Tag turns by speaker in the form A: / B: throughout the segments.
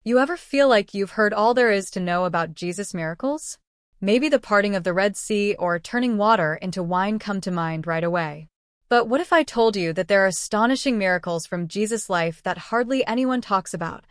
A: You ever feel like you've heard all there is to know about Jesus' miracles? Maybe the parting of the Red Sea or turning water into wine come to mind right away. But what if I told you that there are astonishing miracles from Jesus' life that hardly anyone talks about?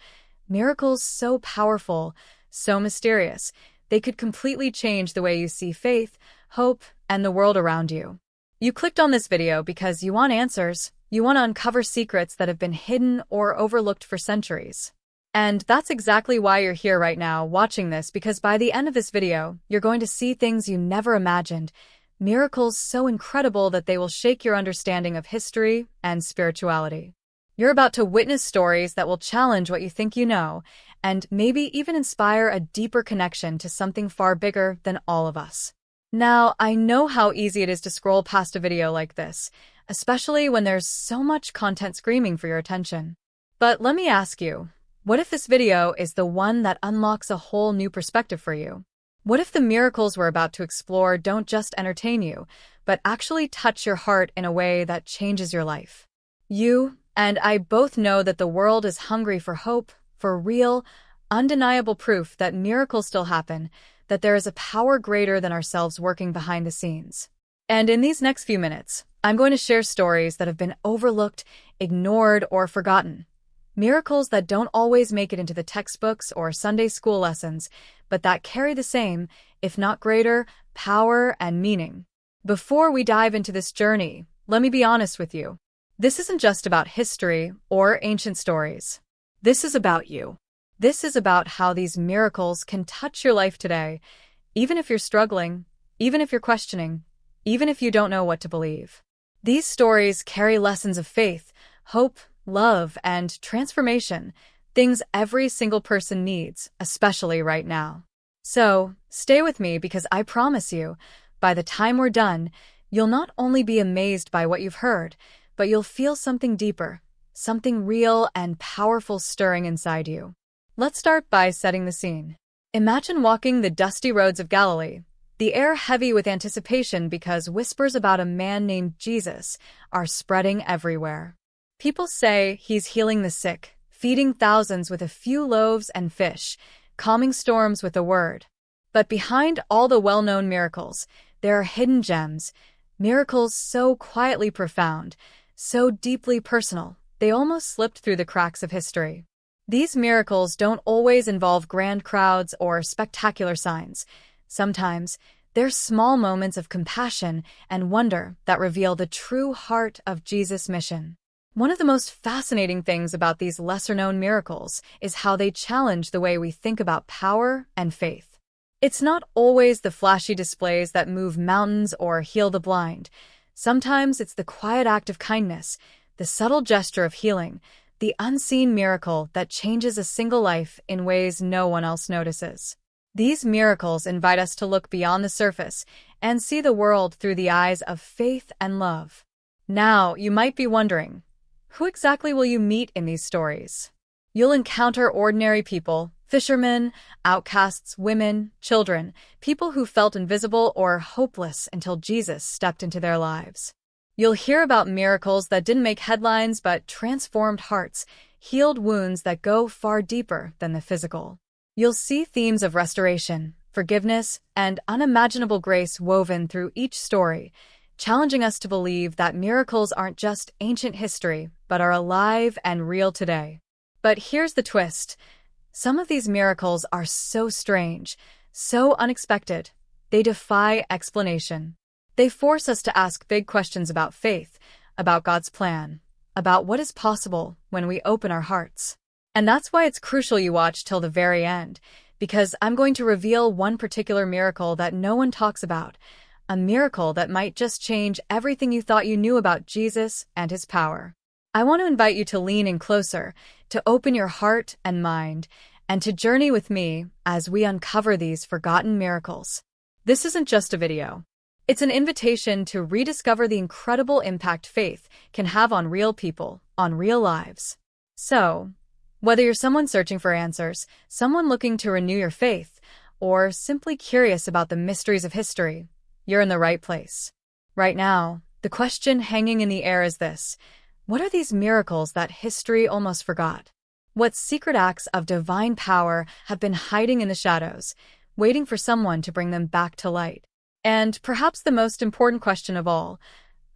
A: Miracles so powerful, so mysterious, they could completely change the way you see faith, hope, and the world around you. You clicked on this video because you want answers. You want to uncover secrets that have been hidden or overlooked for centuries. And that's exactly why you're here right now watching this, because by the end of this video, you're going to see things you never imagined, miracles so incredible that they will shake your understanding of history and spirituality. You're about to witness stories that will challenge what you think you know, and maybe even inspire a deeper connection to something far bigger than all of us. Now, I know how easy it is to scroll past a video like this, especially when there's so much content screaming for your attention. But let me ask you, what if this video is the one that unlocks a whole new perspective for you? What if the miracles we're about to explore don't just entertain you, but actually touch your heart in a way that changes your life? You and I both know that the world is hungry for hope, for real, undeniable proof that miracles still happen, that there is a power greater than ourselves working behind the scenes. And in these next few minutes, I'm going to share stories that have been overlooked, ignored, or forgotten. Miracles that don't always make it into the textbooks or Sunday school lessons, but that carry the same, if not greater, power and meaning. Before we dive into this journey, let me be honest with you. This isn't just about history or ancient stories. This is about you. This is about how these miracles can touch your life today, even if you're struggling, even if you're questioning, even if you don't know what to believe. These stories carry lessons of faith, hope, love, and transformation, things every single person needs, especially right now. So, stay with me because I promise you, by the time we're done, you'll not only be amazed by what you've heard, but you'll feel something deeper, something real and powerful stirring inside you. Let's start by setting the scene. Imagine walking the dusty roads of Galilee, the air heavy with anticipation because whispers about a man named Jesus are spreading everywhere. People say he's healing the sick, feeding thousands with a few loaves and fish, calming storms with a word. But behind all the well-known miracles, there are hidden gems, miracles so quietly profound, so deeply personal, they almost slipped through the cracks of history. These miracles don't always involve grand crowds or spectacular signs. Sometimes, they're small moments of compassion and wonder that reveal the true heart of Jesus' mission. One of the most fascinating things about these lesser-known miracles is how they challenge the way we think about power and faith. It's not always the flashy displays that move mountains or heal the blind. Sometimes it's the quiet act of kindness, the subtle gesture of healing, the unseen miracle that changes a single life in ways no one else notices. These miracles invite us to look beyond the surface and see the world through the eyes of faith and love. Now, you might be wondering, who exactly will you meet in these stories? You'll encounter ordinary people, fishermen, outcasts, women, children, people who felt invisible or hopeless until Jesus stepped into their lives. You'll hear about miracles that didn't make headlines but transformed hearts, healed wounds that go far deeper than the physical. You'll see themes of restoration, forgiveness, and unimaginable grace woven through each story, challenging us to believe that miracles aren't just ancient history, but are alive and real today. But here's the twist. Some of these miracles are so strange, so unexpected, they defy explanation. They force us to ask big questions about faith, about God's plan, about what is possible when we open our hearts. And that's why it's crucial you watch till the very end, because I'm going to reveal one particular miracle that no one talks about, a miracle that might just change everything you thought you knew about Jesus and his power. I want to invite you to lean in closer, to open your heart and mind, and to journey with me as we uncover these forgotten miracles. This isn't just a video. It's an invitation to rediscover the incredible impact faith can have on real people, on real lives. So, whether you're someone searching for answers, someone looking to renew your faith, or simply curious about the mysteries of history, you're in the right place. Right now, the question hanging in the air is this: what are these miracles that history almost forgot? What secret acts of divine power have been hiding in the shadows, waiting for someone to bring them back to light? And perhaps the most important question of all,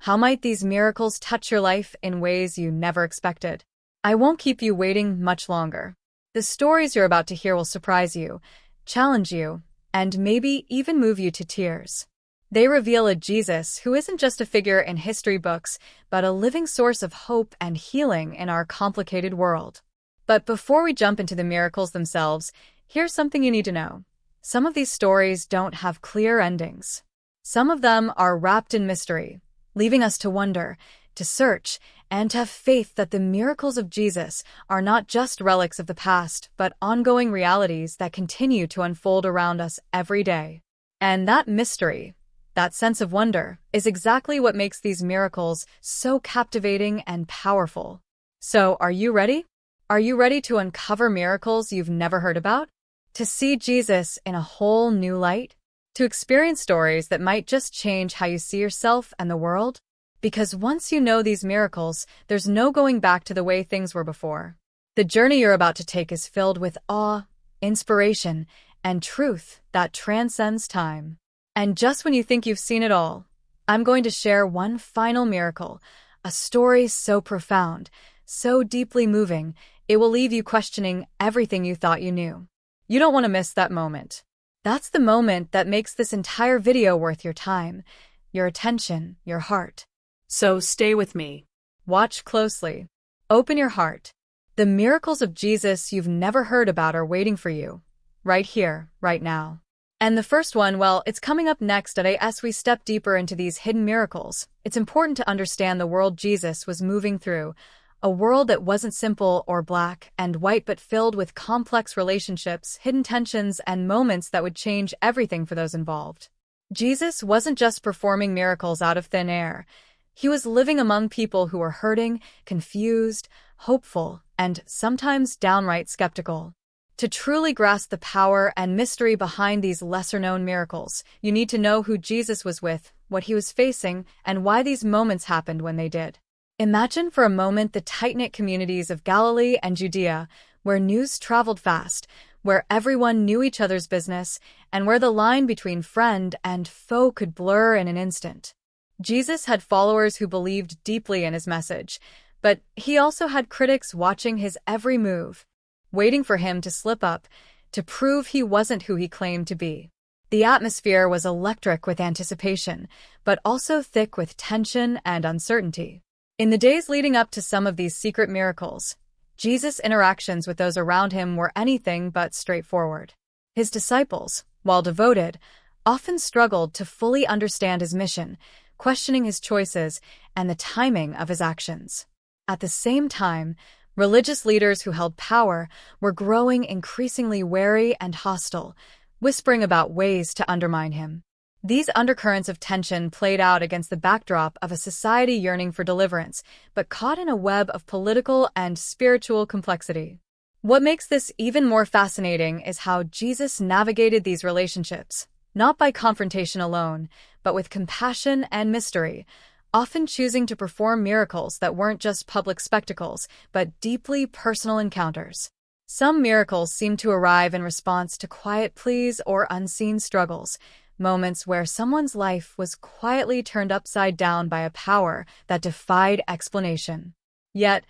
A: how might these miracles touch your life in ways you never expected? I won't keep you waiting much longer. The stories you're about to hear will surprise you, challenge you, and maybe even move you to tears. They reveal a Jesus who isn't just a figure in history books, but a living source of hope and healing in our complicated world. But before we jump into the miracles themselves, here's something you need to know. Some of these stories don't have clear endings. Some of them are wrapped in mystery, leaving us to wonder, to search, and to have faith that the miracles of Jesus are not just relics of the past, but ongoing realities that continue to unfold around us every day. And that mystery, that sense of wonder, is exactly what makes these miracles so captivating and powerful. So, are you ready? Are you ready to uncover miracles you've never heard about? To see Jesus in a whole new light? To experience stories that might just change how you see yourself and the world? Because once you know these miracles, there's no going back to the way things were before. The journey you're about to take is filled with awe, inspiration, and truth that transcends time. And just when you think you've seen it all, I'm going to share one final miracle, a story so profound, so deeply moving, it will leave you questioning everything you thought you knew. You don't want to miss that moment. That's the moment that makes this entire video worth your time, your attention, your heart. So stay with me. Watch closely. Open your heart. The miracles of Jesus you've never heard about are waiting for you. Right here, right now. And the first one, well, it's coming up next. As we step deeper into these hidden miracles, it's important to understand the world Jesus was moving through. A world that wasn't simple or black and white but filled with complex relationships, hidden tensions, and moments that would change everything for those involved. Jesus wasn't just performing miracles out of thin air. He was living among people who were hurting, confused, hopeful, and sometimes downright skeptical. To truly grasp the power and mystery behind these lesser-known miracles, you need to know who Jesus was with, what he was facing, and why these moments happened when they did. Imagine for a moment the tight-knit communities of Galilee and Judea, where news traveled fast, where everyone knew each other's business, and where the line between friend and foe could blur in an instant. Jesus had followers who believed deeply in his message, but he also had critics watching his every move, waiting for him to slip up, to prove he wasn't who he claimed to be. The atmosphere was electric with anticipation, but also thick with tension and uncertainty. In the days leading up to some of these secret miracles, Jesus' interactions with those around him were anything but straightforward. His disciples, while devoted, often struggled to fully understand his mission, questioning his choices and the timing of his actions. At the same time, religious leaders who held power were growing increasingly wary and hostile, whispering about ways to undermine him. These undercurrents of tension played out against the backdrop of a society yearning for deliverance, but caught in a web of political and spiritual complexity. What makes this even more fascinating is how Jesus navigated these relationships, not by confrontation alone, but with compassion and mystery, often choosing to perform miracles that weren't just public spectacles, but deeply personal encounters. Some miracles seemed to arrive in response to quiet pleas or unseen struggles, moments where someone's life was quietly turned upside down by a power that defied explanation. Yet,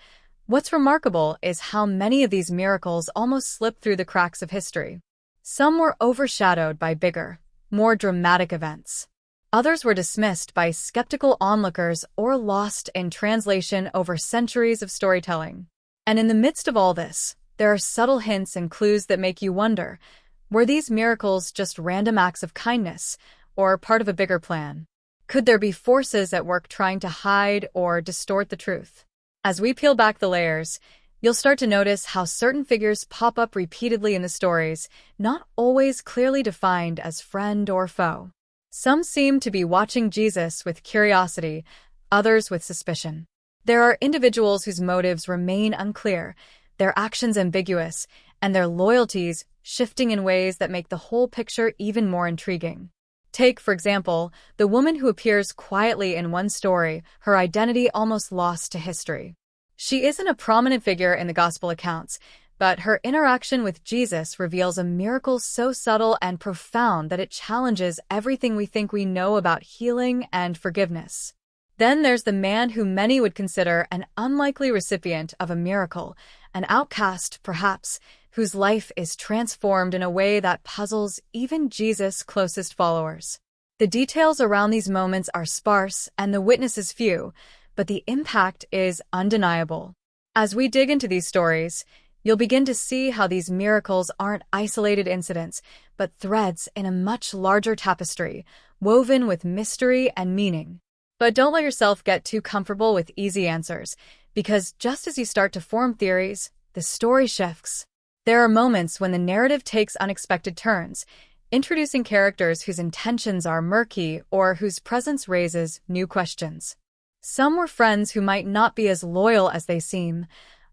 A: what's remarkable is how many of these miracles almost slipped through the cracks of history. Some were overshadowed by bigger, more dramatic events. Others were dismissed by skeptical onlookers or lost in translation over centuries of storytelling. And in the midst of all this, there are subtle hints and clues that make you wonder, were these miracles just random acts of kindness, or part of a bigger plan? Could there be forces at work trying to hide or distort the truth? As we peel back the layers, you'll start to notice how certain figures pop up repeatedly in the stories, not always clearly defined as friend or foe. Some seem to be watching Jesus with curiosity, others with suspicion. There are individuals whose motives remain unclear, their actions ambiguous, and their loyalties shifting in ways that make the whole picture even more intriguing. Take, for example, the woman who appears quietly in one story, her identity almost lost to history. She isn't a prominent figure in the gospel accounts, But her interaction with Jesus reveals a miracle so subtle and profound that it challenges everything we think we know about healing and forgiveness. Then there's the man who many would consider an unlikely recipient of a miracle, an outcast, perhaps, whose life is transformed in a way that puzzles even Jesus' closest followers. The details around these moments are sparse and the witnesses few, but the impact is undeniable. As we dig into these stories, you'll begin to see how these miracles aren't isolated incidents, but threads in a much larger tapestry, woven with mystery and meaning. But don't let yourself get too comfortable with easy answers, because just as you start to form theories, the story shifts. There are moments when the narrative takes unexpected turns, introducing characters whose intentions are murky or whose presence raises new questions. Some were friends who might not be as loyal as they seem.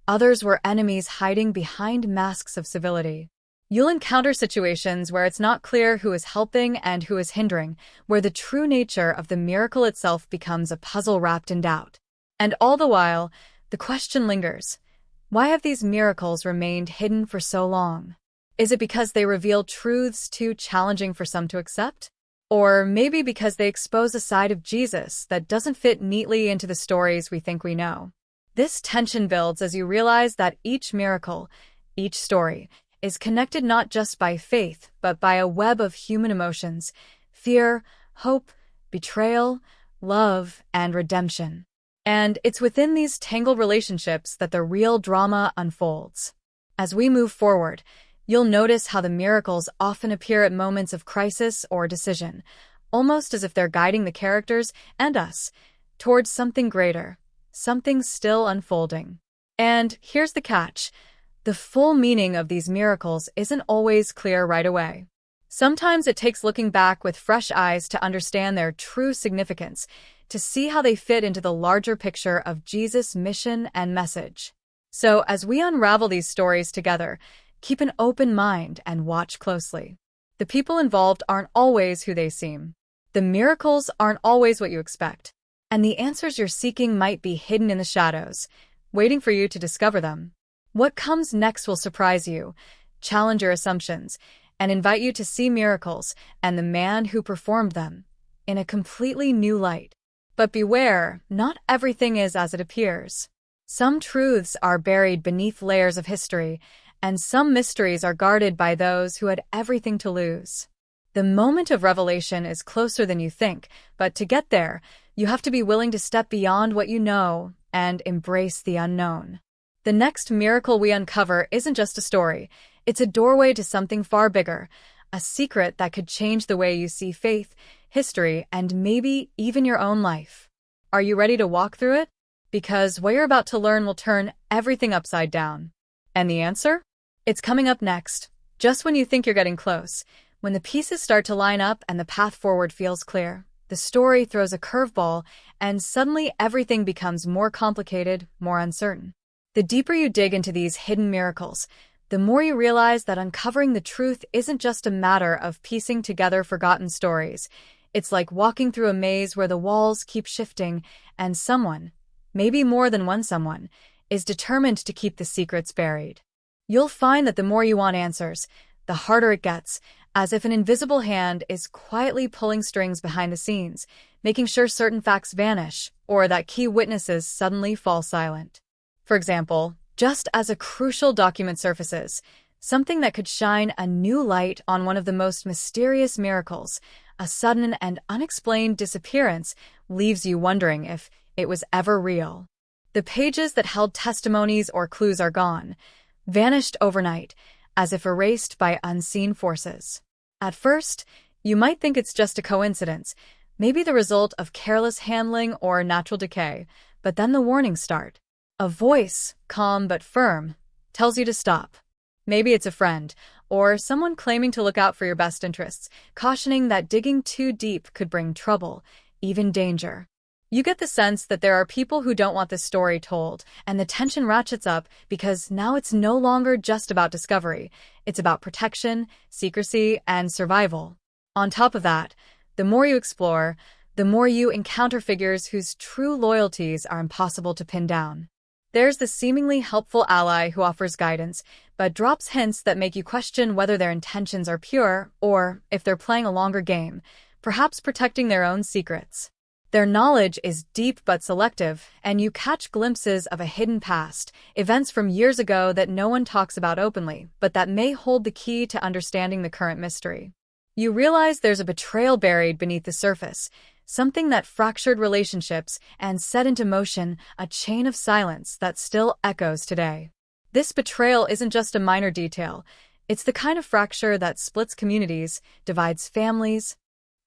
A: Others were enemies hiding behind masks of civility. You'll encounter situations where it's not clear who is helping and who is hindering, where the true nature of the miracle itself becomes a puzzle wrapped in doubt. And all the while, the question lingers: why have these miracles remained hidden for so long? Is it because they reveal truths too challenging for some to accept? Or maybe because they expose a side of Jesus that doesn't fit neatly into the stories we think we know? This tension builds as you realize that each miracle, each story, is connected not just by faith, but by a web of human emotions: fear, hope, betrayal, love, and redemption. And it's within these tangled relationships that the real drama unfolds. As we move forward, you'll notice how the miracles often appear at moments of crisis or decision, almost as if they're guiding the characters and us towards something greater, something still unfolding. And here's the catch: the full meaning of these miracles isn't always clear right away. Sometimes it takes looking back with fresh eyes to understand their true significance, to see how they fit into the larger picture of Jesus' mission and message. So, as we unravel these stories together, keep an open mind and watch closely. The people involved aren't always who they seem. The miracles aren't always what you expect. And the answers you're seeking might be hidden in the shadows, waiting for you to discover them. What comes next will surprise you, challenge your assumptions, and invite you to see miracles and the man who performed them in a completely new light. But beware, not everything is as it appears. Some truths are buried beneath layers of history, and some mysteries are guarded by those who had everything to lose. The moment of revelation is closer than you think, but to get there, you have to be willing to step beyond what you know and embrace the unknown. The next miracle we uncover isn't just a story. It's a doorway to something far bigger, a secret that could change the way you see faith, history, and maybe even your own life. Are you ready to walk through it? Because what you're about to learn will turn everything upside down. And the answer? It's coming up next, just when you think you're getting close. When the pieces start to line up and the path forward feels clear, the story throws a curveball, and suddenly everything becomes more complicated, more uncertain. The deeper you dig into these hidden miracles, the more you realize that uncovering the truth isn't just a matter of piecing together forgotten stories. It's like walking through a maze where the walls keep shifting, and someone, maybe more than one someone, is determined to keep the secrets buried. You'll find that the more you want answers, the harder it gets, as if an invisible hand is quietly pulling strings behind the scenes, making sure certain facts vanish, or that key witnesses suddenly fall silent. For example, just as a crucial document surfaces, something that could shine a new light on one of the most mysterious miracles, a sudden and unexplained disappearance, leaves you wondering if it was ever real. The pages that held testimonies or clues are gone, vanished overnight, as if erased by unseen forces. At first, you might think it's just a coincidence, maybe the result of careless handling or natural decay, but then the warnings start. A voice, calm but firm, tells you to stop. Maybe it's a friend, or someone claiming to look out for your best interests, cautioning that digging too deep could bring trouble, even danger. You get the sense that there are people who don't want this story told, and the tension ratchets up because now it's no longer just about discovery. It's about protection, secrecy, and survival. On top of that, the more you explore, the more you encounter figures whose true loyalties are impossible to pin down. There's the seemingly helpful ally who offers guidance, but drops hints that make you question whether their intentions are pure or if they're playing a longer game, perhaps protecting their own secrets. Their knowledge is deep but selective, and you catch glimpses of a hidden past, events from years ago that no one talks about openly, but that may hold the key to understanding the current mystery. You realize there's a betrayal buried beneath the surface, something that fractured relationships and set into motion a chain of silence that still echoes today. This betrayal isn't just a minor detail. It's the kind of fracture that splits communities, divides families,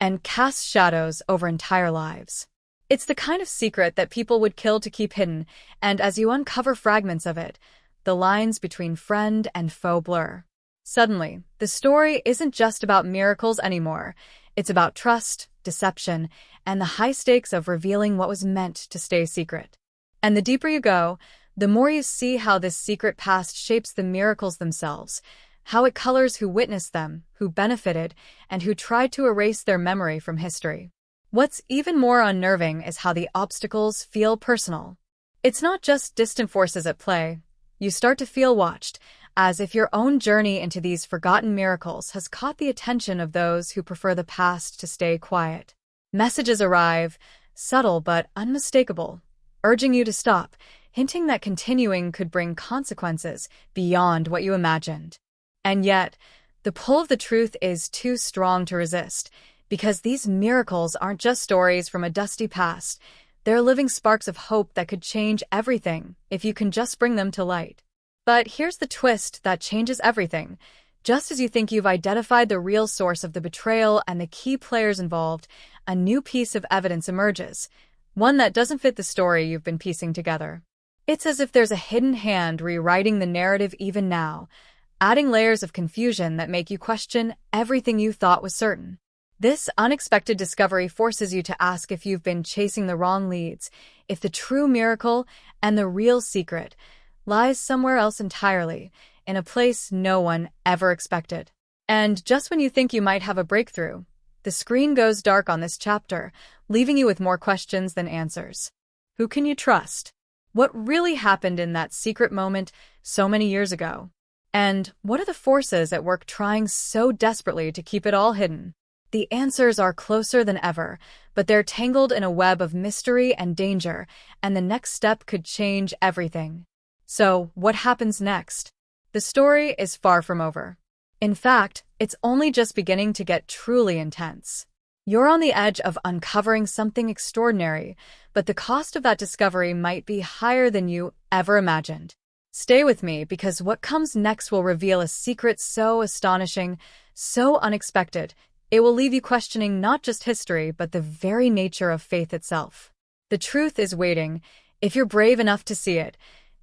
A: and casts shadows over entire lives. It's the kind of secret that people would kill to keep hidden, and as you uncover fragments of it, the lines between friend and foe blur. Suddenly, the story isn't just about miracles anymore. It's about trust, deception, and the high stakes of revealing what was meant to stay secret. And the deeper you go, the more you see how this secret past shapes the miracles themselves, how it colors who witnessed them, who benefited, and who tried to erase their memory from history. What's even more unnerving is how the obstacles feel personal. It's not just distant forces at play. You start to feel watched, as if your own journey into these forgotten miracles has caught the attention of those who prefer the past to stay quiet. Messages arrive, subtle but unmistakable, urging you to stop, hinting that continuing could bring consequences beyond what you imagined. And yet, the pull of the truth is too strong to resist, because these miracles aren't just stories from a dusty past. They're living sparks of hope that could change everything if you can just bring them to light. But here's the twist that changes everything. Just as you think you've identified the real source of the betrayal and the key players involved, a new piece of evidence emerges, one that doesn't fit the story you've been piecing together. It's as if there's a hidden hand rewriting the narrative even now, adding layers of confusion that make you question everything you thought was certain. This unexpected discovery forces you to ask if you've been chasing the wrong leads, if the true miracle and the real secret lies somewhere else entirely, in a place no one ever expected. And just when you think you might have a breakthrough, the screen goes dark on this chapter, leaving you with more questions than answers. Who can you trust? What really happened in that secret moment so many years ago? And what are the forces at work trying so desperately to keep it all hidden? The answers are closer than ever, but they're tangled in a web of mystery and danger, and the next step could change everything. So, what happens next? The story is far from over. In fact, it's only just beginning to get truly intense. You're on the edge of uncovering something extraordinary, but the cost of that discovery might be higher than you ever imagined. Stay with me, because what comes next will reveal a secret so astonishing, so unexpected, it will leave you questioning not just history but the very nature of faith itself. The truth is waiting, if you're brave enough to see it,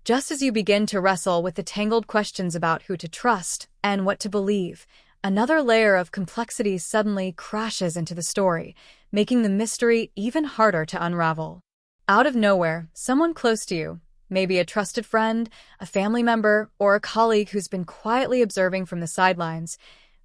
A: just as you begin to wrestle with the tangled questions about who to trust and what to believe. Another layer of complexity suddenly crashes into the story, making the mystery even harder to unravel. Out of nowhere, someone close to you, maybe a trusted friend, a family member, or a colleague who's been quietly observing from the sidelines,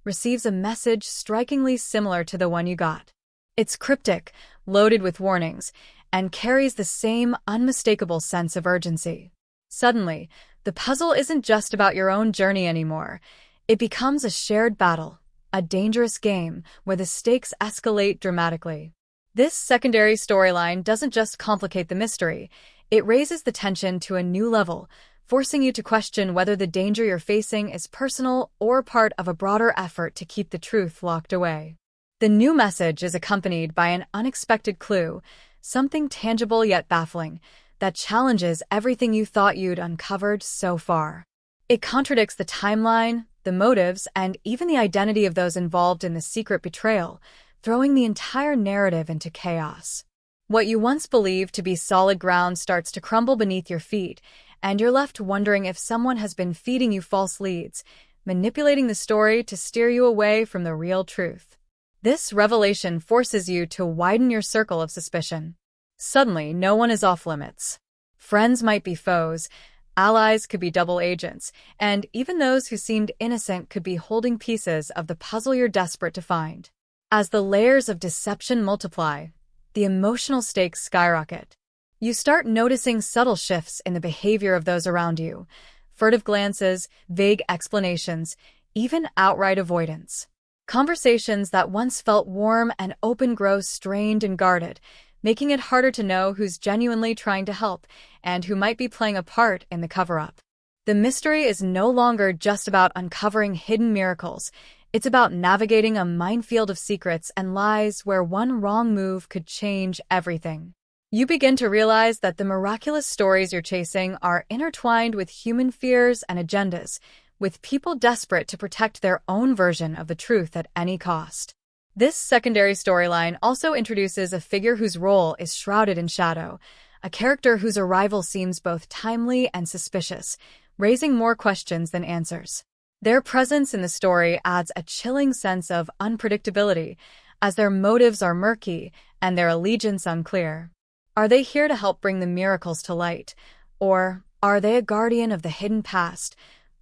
A: receives a message strikingly similar to the one you got. It's cryptic, loaded with warnings, and carries the same unmistakable sense of urgency. Suddenly, the puzzle isn't just about your own journey anymore. It becomes a shared battle, a dangerous game where the stakes escalate dramatically. This secondary storyline doesn't just complicate the mystery, it raises the tension to a new level, forcing you to question whether the danger you're facing is personal or part of a broader effort to keep the truth locked away. The new message is accompanied by an unexpected clue, something tangible yet baffling, that challenges everything you thought you'd uncovered so far. It contradicts the timeline, the motives, and even the identity of those involved in the secret betrayal, throwing the entire narrative into chaos. What you once believed to be solid ground starts to crumble beneath your feet, and you're left wondering if someone has been feeding you false leads, manipulating the story to steer you away from the real truth. This revelation forces you to widen your circle of suspicion. Suddenly, no one is off limits. Friends might be foes, allies could be double agents, and even those who seemed innocent could be holding pieces of the puzzle you're desperate to find. As the layers of deception multiply, the emotional stakes skyrocket. You start noticing subtle shifts in the behavior of those around you. Furtive glances, vague explanations, even outright avoidance. Conversations that once felt warm and open grow strained and guarded, making it harder to know who's genuinely trying to help and who might be playing a part in the cover-up. The mystery is no longer just about uncovering hidden miracles. It's about navigating a minefield of secrets and lies where one wrong move could change everything. You begin to realize that the miraculous stories you're chasing are intertwined with human fears and agendas, with people desperate to protect their own version of the truth at any cost. This secondary storyline also introduces a figure whose role is shrouded in shadow, a character whose arrival seems both timely and suspicious, raising more questions than answers. Their presence in the story adds a chilling sense of unpredictability, as their motives are murky and their allegiance unclear. Are they here to help bring the miracles to light, or are they a guardian of the hidden past,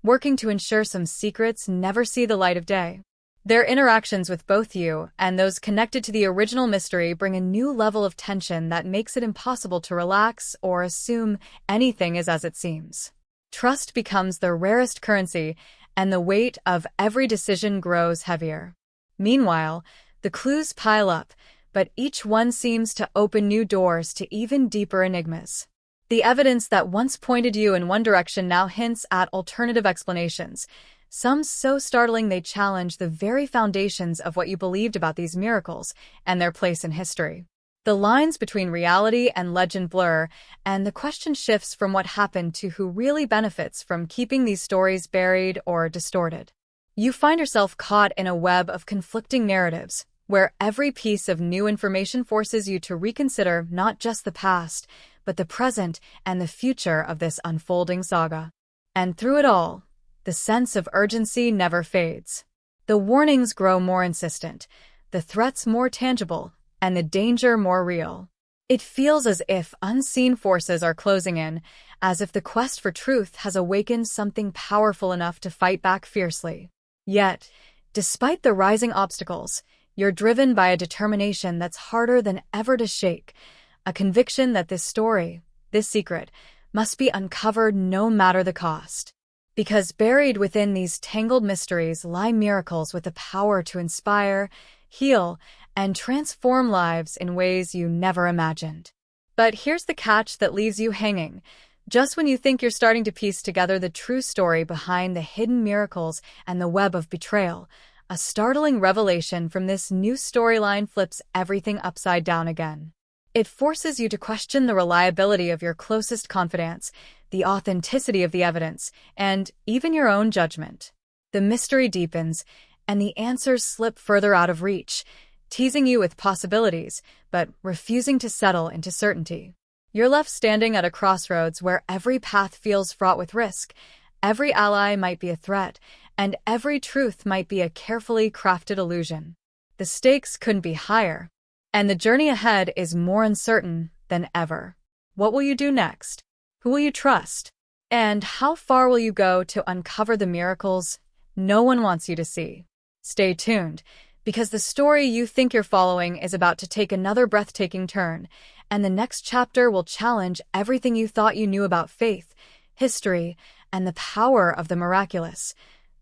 A: working to ensure some secrets never see the light of day? Their interactions with both you and those connected to the original mystery bring a new level of tension that makes it impossible to relax or assume anything is as it seems. Trust becomes the rarest currency, and the weight of every decision grows heavier. Meanwhile, the clues pile up, but each one seems to open new doors to even deeper enigmas. The evidence that once pointed you in one direction now hints at alternative explanations, some so startling they challenge the very foundations of what you believed about these miracles and their place in history. The lines between reality and legend blur, and the question shifts from what happened to who really benefits from keeping these stories buried or distorted. You find yourself caught in a web of conflicting narratives, where every piece of new information forces you to reconsider not just the past, but the present and the future of this unfolding saga. And through it all, the sense of urgency never fades. The warnings grow more insistent, the threats more tangible, and the danger more real. It feels as if unseen forces are closing in, as if the quest for truth has awakened something powerful enough to fight back fiercely. Yet, despite the rising obstacles, you're driven by a determination that's harder than ever to shake, a conviction that this story, this secret, must be uncovered no matter the cost. Because buried within these tangled mysteries lie miracles with the power to inspire, heal, and transform lives in ways you never imagined. But here's the catch that leaves you hanging. Just when you think you're starting to piece together the true story behind the hidden miracles and the web of betrayal, a startling revelation from this new storyline flips everything upside down again. It forces you to question the reliability of your closest confidants, the authenticity of the evidence, and even your own judgment. The mystery deepens, and the answers slip further out of reach, teasing you with possibilities, but refusing to settle into certainty. You're left standing at a crossroads where every path feels fraught with risk, every ally might be a threat, and every truth might be a carefully crafted illusion. The stakes couldn't be higher, and the journey ahead is more uncertain than ever. What will you do next? Who will you trust? And how far will you go to uncover the miracles no one wants you to see? Stay tuned, because the story you think you're following is about to take another breathtaking turn, and the next chapter will challenge everything you thought you knew about faith, history, and the power of the miraculous.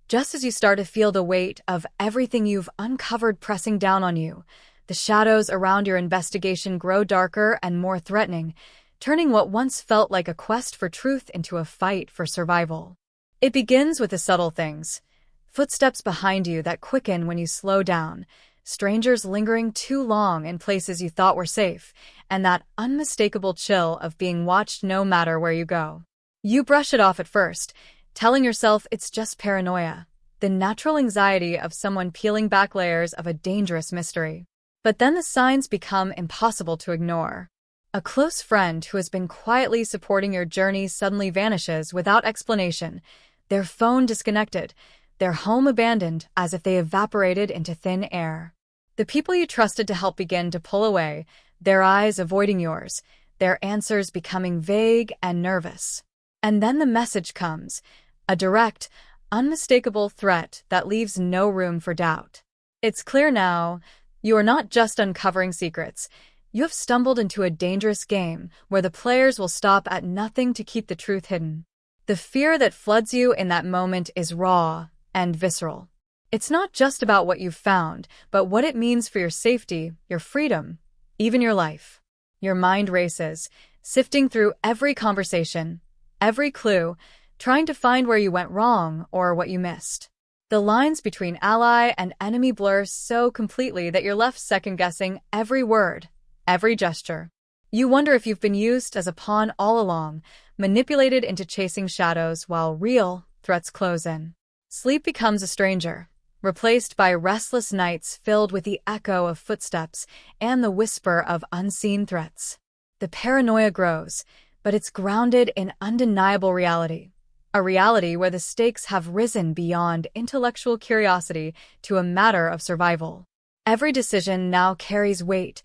A: Just as you start to feel the weight of everything you've uncovered pressing down on you, the shadows around your investigation grow darker and more threatening, turning what once felt like a quest for truth into a fight for survival. It begins with the subtle things. Footsteps behind you that quicken when you slow down, strangers lingering too long in places you thought were safe, and that unmistakable chill of being watched no matter where you go. You brush it off at first, telling yourself it's just paranoia, the natural anxiety of someone peeling back layers of a dangerous mystery. But then the signs become impossible to ignore. A close friend who has been quietly supporting your journey suddenly vanishes without explanation, their phone disconnected, their home abandoned as if they evaporated into thin air. The people you trusted to help begin to pull away, their eyes avoiding yours, their answers becoming vague and nervous. And then the message comes, a direct, unmistakable threat that leaves no room for doubt. It's clear now, you are not just uncovering secrets, You have stumbled into a dangerous game where the players will stop at nothing to keep the truth hidden. The fear that floods you in that moment is raw and visceral. It's not just about what you've found, but what it means for your safety, your freedom, even your life. Your mind races, sifting through every conversation, every clue, trying to find where you went wrong or what you missed. The lines between ally and enemy blur so completely that you're left second-guessing every word, every gesture. You wonder if you've been used as a pawn all along, manipulated into chasing shadows while real threats close in. Sleep becomes a stranger, replaced by restless nights filled with the echo of footsteps and the whisper of unseen threats. The paranoia grows, but it's grounded in undeniable reality. A reality where the stakes have risen beyond intellectual curiosity to a matter of survival. Every decision now carries weight.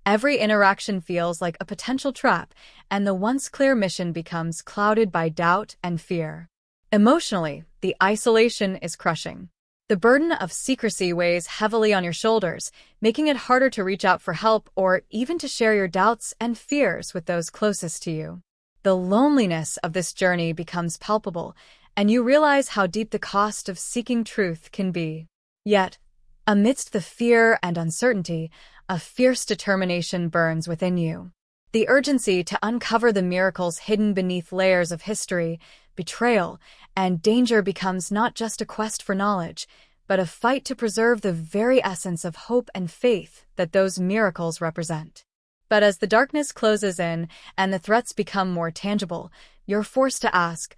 A: Every interaction feels like a potential trap, and the once clear mission becomes clouded by doubt and fear. Emotionally, the isolation is crushing. The burden of secrecy weighs heavily on your shoulders, making it harder to reach out for help or even to share your doubts and fears with those closest to you. The loneliness of this journey becomes palpable, and you realize how deep the cost of seeking truth can be. Yet, amidst the fear and uncertainty, a fierce determination burns within you. The urgency to uncover the miracles hidden beneath layers of history, betrayal, and danger becomes not just a quest for knowledge, but a fight to preserve the very essence of hope and faith that those miracles represent. But as the darkness closes in and the threats become more tangible, you're forced to ask,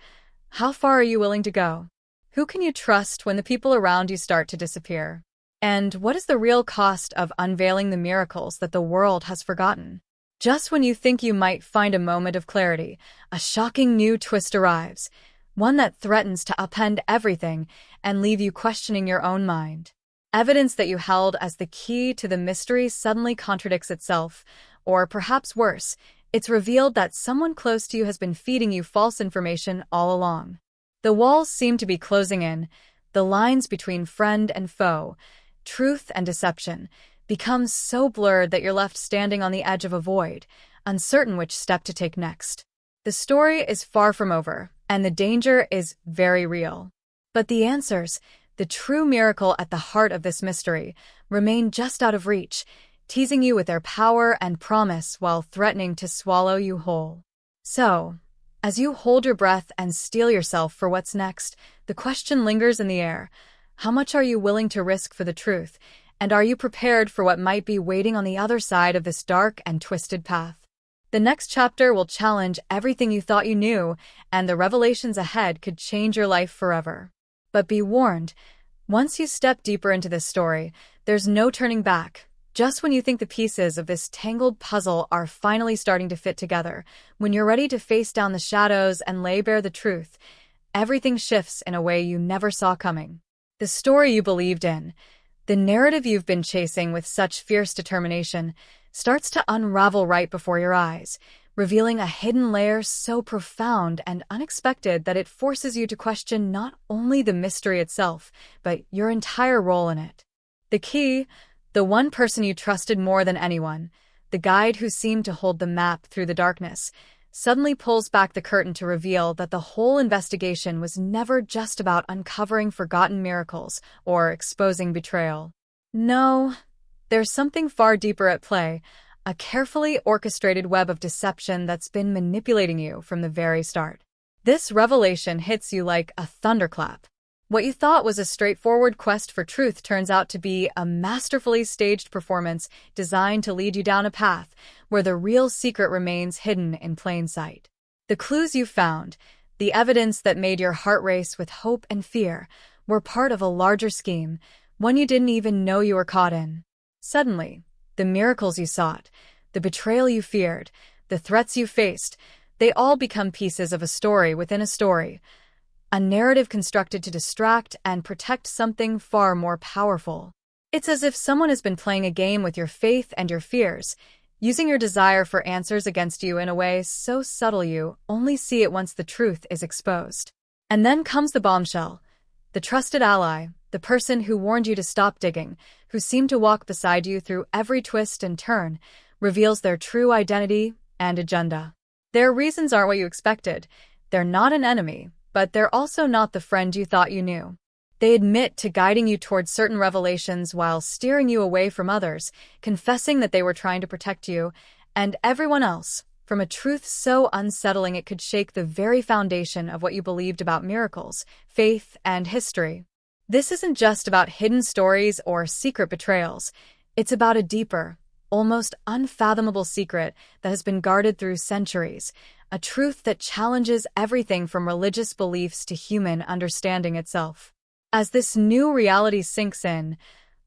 A: how far are you willing to go? Who can you trust when the people around you start to disappear? And what is the real cost of unveiling the miracles that the world has forgotten? Just when you think you might find a moment of clarity, a shocking new twist arrives, one that threatens to upend everything and leave you questioning your own mind. Evidence that you held as the key to the mystery suddenly contradicts itself, or perhaps worse, it's revealed that someone close to you has been feeding you false information all along. The walls seem to be closing in, the lines between friend and foe, truth and deception, become so blurred that you're left standing on the edge of a void, uncertain which step to take next. The story is far from over, and the danger is very real. But the answers, the true miracle at the heart of this mystery, remain just out of reach, teasing you with their power and promise while threatening to swallow you whole. So, as you hold your breath and steel yourself for what's next, the question lingers in the air. How much are you willing to risk for the truth, and are you prepared for what might be waiting on the other side of this dark and twisted path? The next chapter will challenge everything you thought you knew, and the revelations ahead could change your life forever. But be warned, once you step deeper into this story, there's no turning back. Just when you think the pieces of this tangled puzzle are finally starting to fit together, when you're ready to face down the shadows and lay bare the truth, everything shifts in a way you never saw coming. The story you believed in, the narrative you've been chasing with such fierce determination, starts to unravel right before your eyes, revealing a hidden layer so profound and unexpected that it forces you to question not only the mystery itself, but your entire role in it. The key, the one person you trusted more than anyone, the guide who seemed to hold the map through the darkness, suddenly pulls back the curtain to reveal that the whole investigation was never just about uncovering forgotten miracles or exposing betrayal. No, there's something far deeper at play, a carefully orchestrated web of deception that's been manipulating you from the very start. This revelation hits you like a thunderclap. What you thought was a straightforward quest for truth turns out to be a masterfully staged performance designed to lead you down a path where the real secret remains hidden in plain sight. The clues you found, the evidence that made your heart race with hope and fear, were part of a larger scheme, one you didn't even know you were caught in. Suddenly, the miracles you sought, the betrayal you feared, the threats you faced, they all become pieces of a story within a story, a narrative constructed to distract and protect something far more powerful. It's as if someone has been playing a game with your faith and your fears, using your desire for answers against you in a way so subtle you only see it once the truth is exposed. And then comes the bombshell, the trusted ally, the person who warned you to stop digging, who seemed to walk beside you through every twist and turn, reveals their true identity and agenda. Their reasons aren't what you expected. They're not an enemy, but they're also not the friend you thought you knew. They admit to guiding you towards certain revelations while steering you away from others, confessing that they were trying to protect you and everyone else from a truth so unsettling it could shake the very foundation of what you believed about miracles, faith, and history. This isn't just about hidden stories or secret betrayals. It's about a deeper, almost unfathomable secret that has been guarded through centuries, a truth that challenges everything from religious beliefs to human understanding itself. As this new reality sinks in,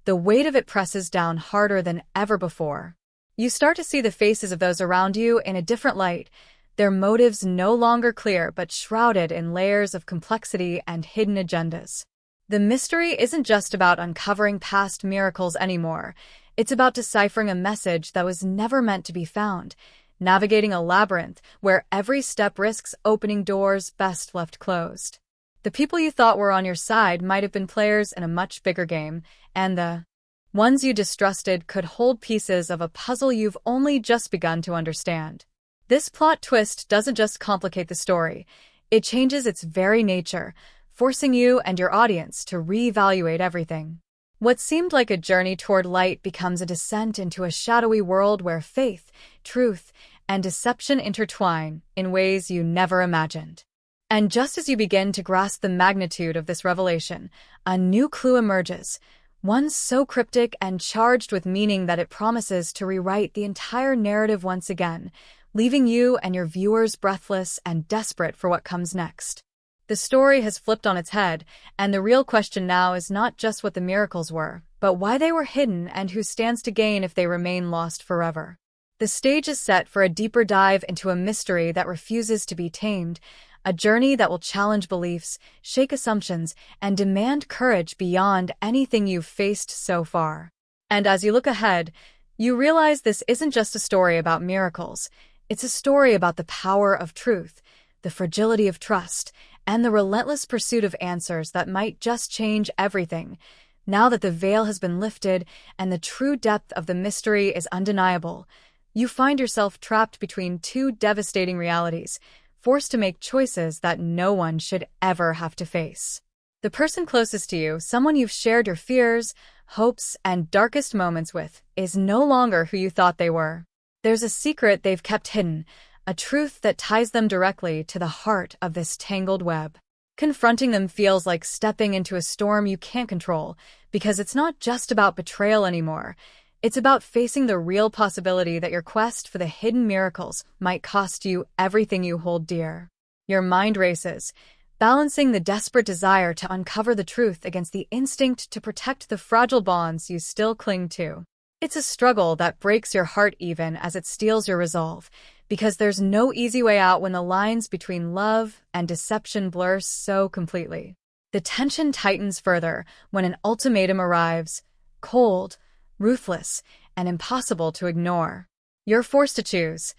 A: the weight of it presses down harder than ever before. You start to see the faces of those around you in a different light, their motives no longer clear but shrouded in layers of complexity and hidden agendas. The mystery isn't just about uncovering past miracles anymore. It's about deciphering a message that was never meant to be found, navigating a labyrinth where every step risks opening doors best left closed. The people you thought were on your side might have been players in a much bigger game, and the ones you distrusted could hold pieces of a puzzle you've only just begun to understand. This plot twist doesn't just complicate the story, it changes its very nature, forcing you and your audience to reevaluate everything. What seemed like a journey toward light becomes a descent into a shadowy world where faith, truth, and deception intertwine in ways you never imagined. And just as you begin to grasp the magnitude of this revelation, a new clue emerges, one so cryptic and charged with meaning that it promises to rewrite the entire narrative once again, leaving you and your viewers breathless and desperate for what comes next. The story has flipped on its head, and the real question now is not just what the miracles were, but why they were hidden and who stands to gain if they remain lost forever. The stage is set for a deeper dive into a mystery that refuses to be tamed, a journey that will challenge beliefs, shake assumptions, and demand courage beyond anything you've faced so far. And as you look ahead, you realize this isn't just a story about miracles. It's a story about the power of truth, the fragility of trust, and the relentless pursuit of answers that might just change everything. Now that the veil has been lifted and the true depth of the mystery is undeniable, you find yourself trapped between two devastating realities, forced to make choices that no one should ever have to face. The person closest to you, someone you've shared your fears, hopes, and darkest moments with, is no longer who you thought they were. There's a secret they've kept hidden, a truth that ties them directly to the heart of this tangled web. Confronting them feels like stepping into a storm you can't control, because it's not just about betrayal anymore. It's about facing the real possibility that your quest for the hidden miracles might cost you everything you hold dear. Your mind races, balancing the desperate desire to uncover the truth against the instinct to protect the fragile bonds you still cling to. It's a struggle that breaks your heart even as it steals your resolve, because there's no easy way out when the lines between love and deception blur so completely. The tension tightens further when an ultimatum arrives, cold, ruthless, and impossible to ignore. You're forced to choose: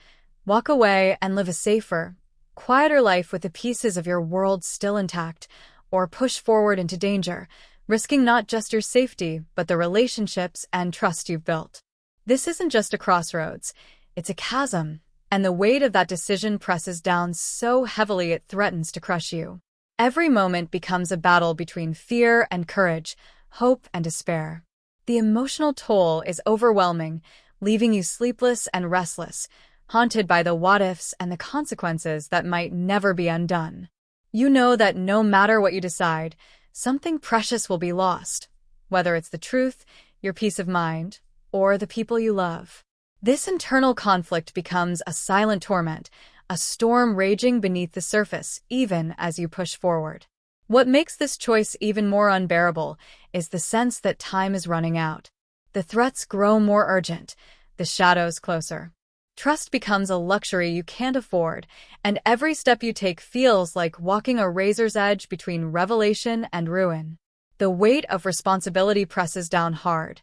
A: walk away and live a safer, quieter life with the pieces of your world still intact, or push forward into danger, risking not just your safety, but the relationships and trust you've built. This isn't just a crossroads, it's a chasm, and the weight of that decision presses down so heavily it threatens to crush you. Every moment becomes a battle between fear and courage, hope and despair. The emotional toll is overwhelming, leaving you sleepless and restless, haunted by the what-ifs and the consequences that might never be undone. You know that no matter what you decide, something precious will be lost, whether it's the truth, your peace of mind, or the people you love. This internal conflict becomes a silent torment, a storm raging beneath the surface, even as you push forward. What makes this choice even more unbearable is the sense that time is running out. The threats grow more urgent, the shadows closer. Trust becomes a luxury you can't afford, and every step you take feels like walking a razor's edge between revelation and ruin. The weight of responsibility presses down hard,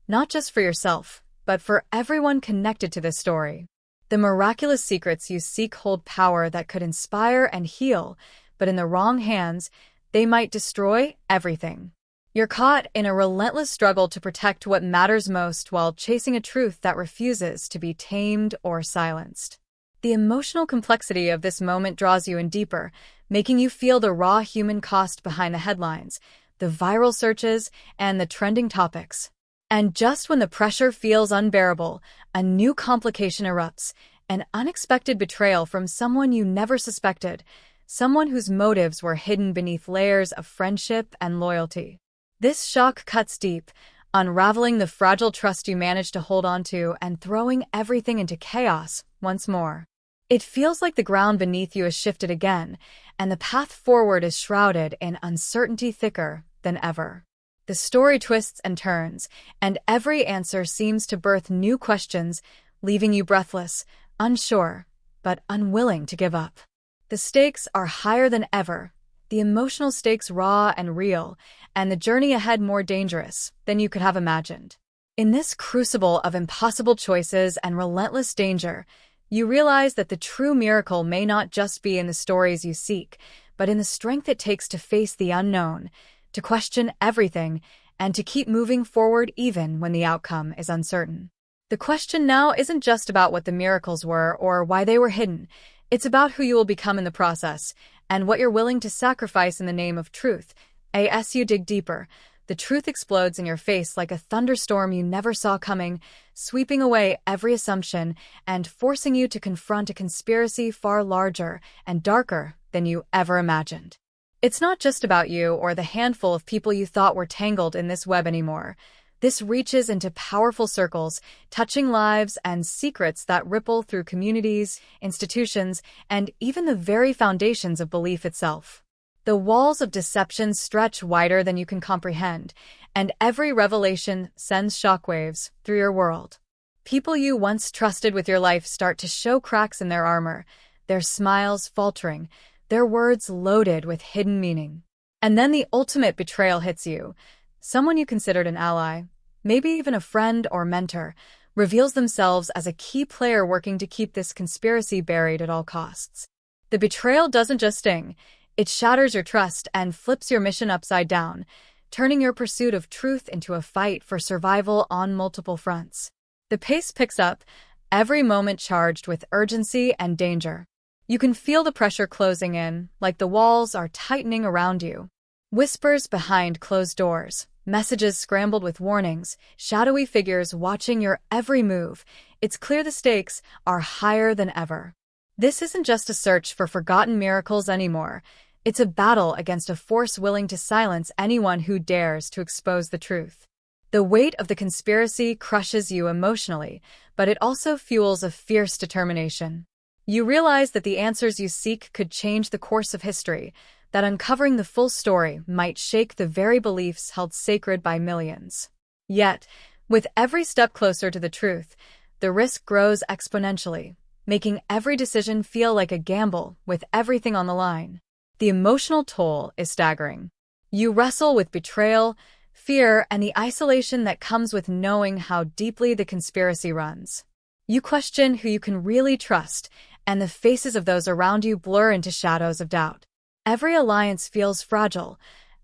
A: not just for yourself, but for everyone connected to this story. The miraculous secrets you seek hold power that could inspire and heal, but in the wrong hands, they might destroy everything. You're caught in a relentless struggle to protect what matters most while chasing a truth that refuses to be tamed or silenced. The emotional complexity of this moment draws you in deeper, making you feel the raw human cost behind the headlines, the viral searches, and the trending topics. And just when the pressure feels unbearable, a new complication erupts, an unexpected betrayal from someone you never suspected, someone whose motives were hidden beneath layers of friendship and loyalty. This shock cuts deep, unraveling the fragile trust you managed to hold on to and throwing everything into chaos once more. It feels like the ground beneath you has shifted again, and the path forward is shrouded in uncertainty thicker than ever. The story twists and turns, and every answer seems to birth new questions, leaving you breathless, unsure, but unwilling to give up. The stakes are higher than ever, the emotional stakes raw and real, and the journey ahead more dangerous than you could have imagined. In this crucible of impossible choices and relentless danger, you realize that the true miracle may not just be in the stories you seek, but in the strength it takes to face the unknown, to question everything, and to keep moving forward even when the outcome is uncertain. The question now isn't just about what the miracles were or why they were hidden. It's about who you will become in the process, and what you're willing to sacrifice in the name of truth. As you dig deeper, the truth explodes in your face like a thunderstorm you never saw coming, sweeping away every assumption and forcing you to confront a conspiracy far larger and darker than you ever imagined. It's not just about you or the handful of people you thought were tangled in this web anymore. This reaches into powerful circles, touching lives and secrets that ripple through communities, institutions, and even the very foundations of belief itself. The walls of deception stretch wider than you can comprehend, and every revelation sends shockwaves through your world. People you once trusted with your life start to show cracks in their armor, their smiles faltering, their words loaded with hidden meaning. And then the ultimate betrayal hits you. Someone you considered an ally, maybe even a friend or mentor, reveals themselves as a key player working to keep this conspiracy buried at all costs. The betrayal doesn't just sting. It shatters your trust and flips your mission upside down, turning your pursuit of truth into a fight for survival on multiple fronts. The pace picks up, every moment charged with urgency and danger. You can feel the pressure closing in, like the walls are tightening around you. Whispers behind closed doors, messages scrambled with warnings, shadowy figures watching your every move. It's clear the stakes are higher than ever. This isn't just a search for forgotten miracles anymore. It's a battle against a force willing to silence anyone who dares to expose the truth. The weight of the conspiracy crushes you emotionally, but it also fuels a fierce determination. You realize that the answers you seek could change the course of history, that uncovering the full story might shake the very beliefs held sacred by millions. Yet, with every step closer to the truth, the risk grows exponentially, making every decision feel like a gamble with everything on the line. The emotional toll is staggering. You wrestle with betrayal, fear, and the isolation that comes with knowing how deeply the conspiracy runs. You question who you can really trust, and the faces of those around you blur into shadows of doubt. Every alliance feels fragile,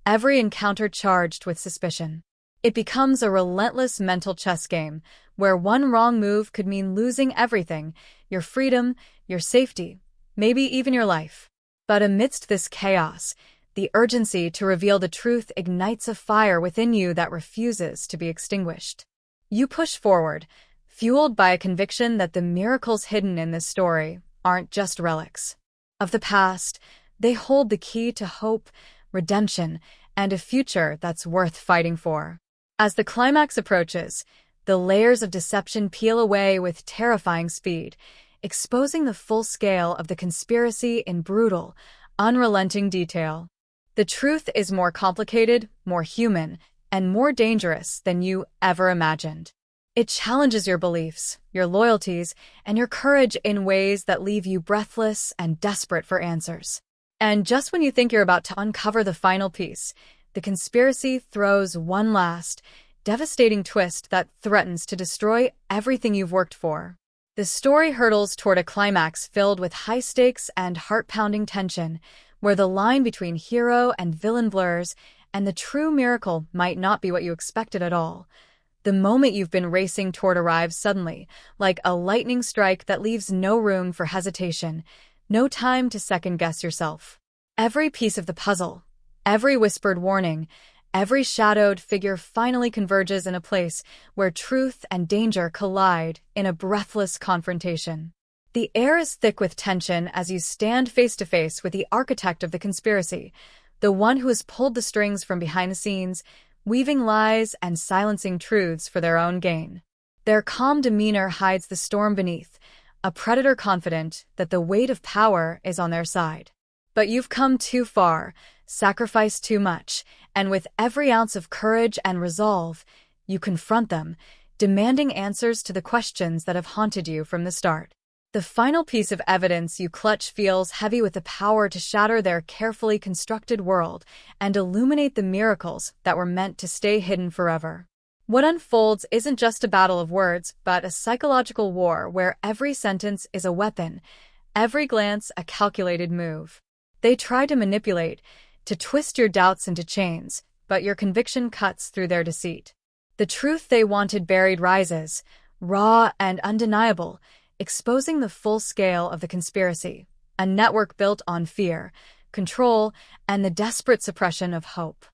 A: every encounter charged with suspicion. It becomes a relentless mental chess game, where one wrong move could mean losing everything, your freedom, your safety, maybe even your life. But amidst this chaos, the urgency to reveal the truth ignites a fire within you that refuses to be extinguished. You push forward, fueled by a conviction that the miracles hidden in this story aren't just relics of the past. They hold the key to hope, redemption, and a future that's worth fighting for. As the climax approaches, the layers of deception peel away with terrifying speed, exposing the full scale of the conspiracy in brutal, unrelenting detail. The truth is more complicated, more human, and more dangerous than you ever imagined. It challenges your beliefs, your loyalties, and your courage in ways that leave you breathless and desperate for answers. And just when you think you're about to uncover the final piece, the conspiracy throws one last, devastating twist that threatens to destroy everything you've worked for. The story hurtles toward a climax filled with high stakes and heart-pounding tension, where the line between hero and villain blurs, and the true miracle might not be what you expected at all. The moment you've been racing toward arrives suddenly, like a lightning strike that leaves no room for hesitation, no time to second-guess yourself. Every piece of the puzzle, every whispered warning, every shadowed figure finally converges in a place where truth and danger collide in a breathless confrontation. The air is thick with tension as you stand face to face with the architect of the conspiracy, the one who has pulled the strings from behind the scenes, weaving lies and silencing truths for their own gain. Their calm demeanor hides the storm beneath, a predator confident that the weight of power is on their side. But you've come too far, sacrificed too much, and with every ounce of courage and resolve, you confront them, demanding answers to the questions that have haunted you from the start. The final piece of evidence you clutch feels heavy with the power to shatter their carefully constructed world and illuminate the miracles that were meant to stay hidden forever. What unfolds isn't just a battle of words, but a psychological war where every sentence is a weapon, every glance a calculated move. They try to manipulate, to twist your doubts into chains, but your conviction cuts through their deceit. The truth they wanted buried rises, raw and undeniable, exposing the full scale of the conspiracy, a network built on fear, control, and the desperate suppression of hope.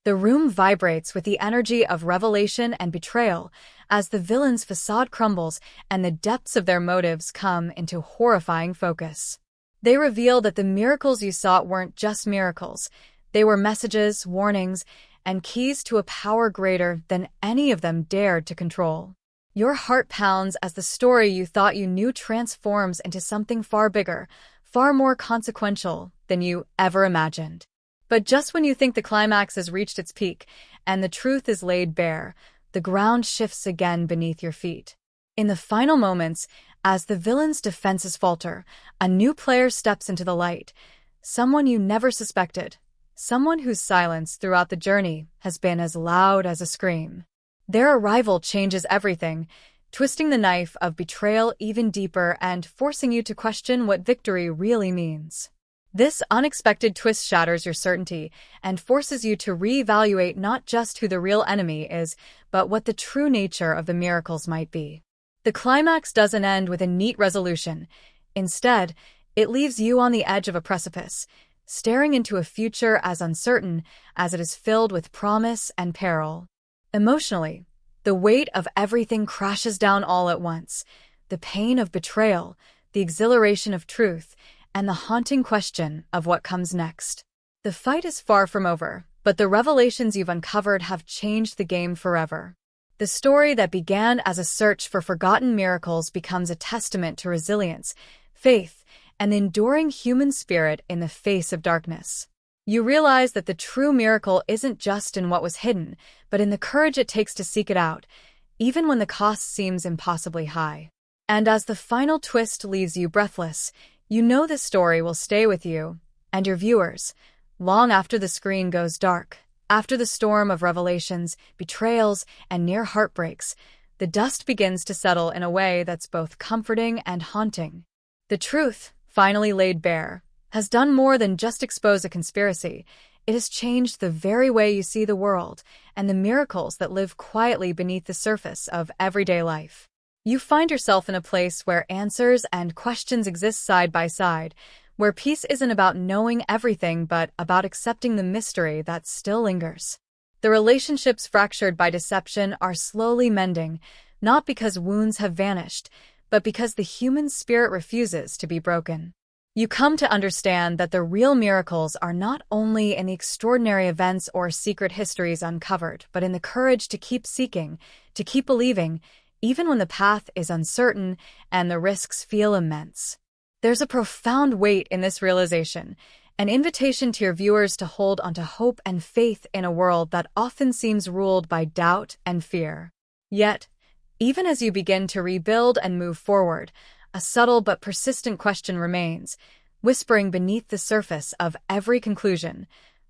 A: The room vibrates with the energy of revelation and betrayal as the villain's facade crumbles and the depths of their motives come into horrifying focus. They reveal that the miracles you sought weren't just miracles. They were messages, warnings, and keys to a power greater than any of them dared to control. Your heart pounds as the story you thought you knew transforms into something far bigger, far more consequential than you ever imagined. But just when you think the climax has reached its peak and the truth is laid bare, the ground shifts again beneath your feet. In the final moments, as the villain's defenses falter, a new player steps into the light, someone you never suspected, someone whose silence throughout the journey has been as loud as a scream. Their arrival changes everything, twisting the knife of betrayal even deeper and forcing you to question what victory really means. This unexpected twist shatters your certainty and forces you to reevaluate not just who the real enemy is, but what the true nature of the miracles might be. The climax doesn't end with a neat resolution. Instead, it leaves you on the edge of a precipice, staring into a future as uncertain as it is filled with promise and peril. Emotionally, the weight of everything crashes down all at once. The pain of betrayal, the exhilaration of truth, and the haunting question of what comes next. The fight is far from over, but the revelations you've uncovered have changed the game forever. The story that began as a search for forgotten miracles becomes a testament to resilience, faith, and the enduring human spirit in the face of darkness. You realize that the true miracle isn't just in what was hidden, but in the courage it takes to seek it out, even when the cost seems impossibly high. And as the final twist leaves you breathless, you know this story will stay with you and your viewers long after the screen goes dark. After the storm of revelations, betrayals, and near heartbreaks, the dust begins to settle in a way that's both comforting and haunting. The truth, finally laid bare, has done more than just expose a conspiracy. It has changed the very way you see the world and the miracles that live quietly beneath the surface of everyday life. You find yourself in a place where answers and questions exist side by side, where peace isn't about knowing everything but about accepting the mystery that still lingers. The relationships fractured by deception are slowly mending, not because wounds have vanished, but because the human spirit refuses to be broken. You come to understand that the real miracles are not only in the extraordinary events or secret histories uncovered, but in the courage to keep seeking, to keep believing, even when the path is uncertain and the risks feel immense. There's a profound weight in this realization, an invitation to your viewers to hold onto hope and faith in a world that often seems ruled by doubt and fear. Yet, even as you begin to rebuild and move forward, a subtle but persistent question remains, whispering beneath the surface of every conclusion.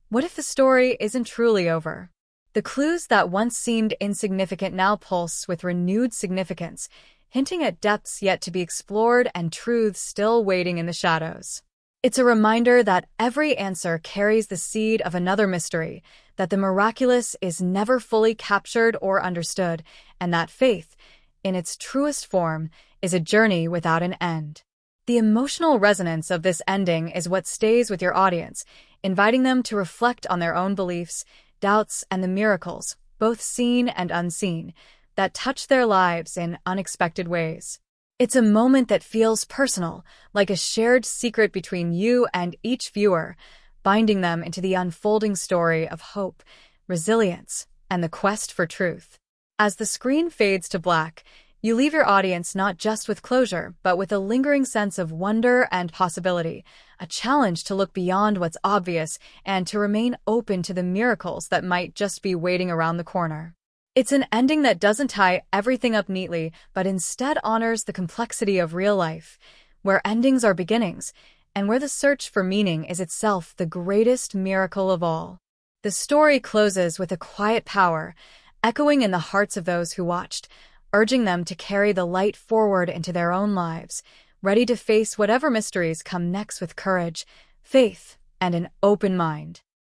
A: What if the story isn't truly over? The clues that once seemed insignificant now pulse with renewed significance, hinting at depths yet to be explored and truths still waiting in the shadows. It's a reminder that every answer carries the seed of another mystery, that the miraculous is never fully captured or understood, and that faith, in its truest form, is a journey without an end. The emotional resonance of this ending is what stays with your audience, inviting them to reflect on their own beliefs, doubts, and the miracles, both seen and unseen, that touch their lives in unexpected ways. It's a moment that feels personal, like a shared secret between you and each viewer, binding them into the unfolding story of hope, resilience, and the quest for truth. As the screen fades to black, you leave your audience not just with closure, but with a lingering sense of wonder and possibility, a challenge to look beyond what's obvious and to remain open to the miracles that might just be waiting around the corner. It's an ending that doesn't tie everything up neatly, but instead honors the complexity of real life, where endings are beginnings, and where the search for meaning is itself the greatest miracle of all. The story closes with a quiet power, echoing in the hearts of those who watched, urging them to carry the light forward into their own lives, ready to face whatever mysteries come next with courage, faith, and an open mind.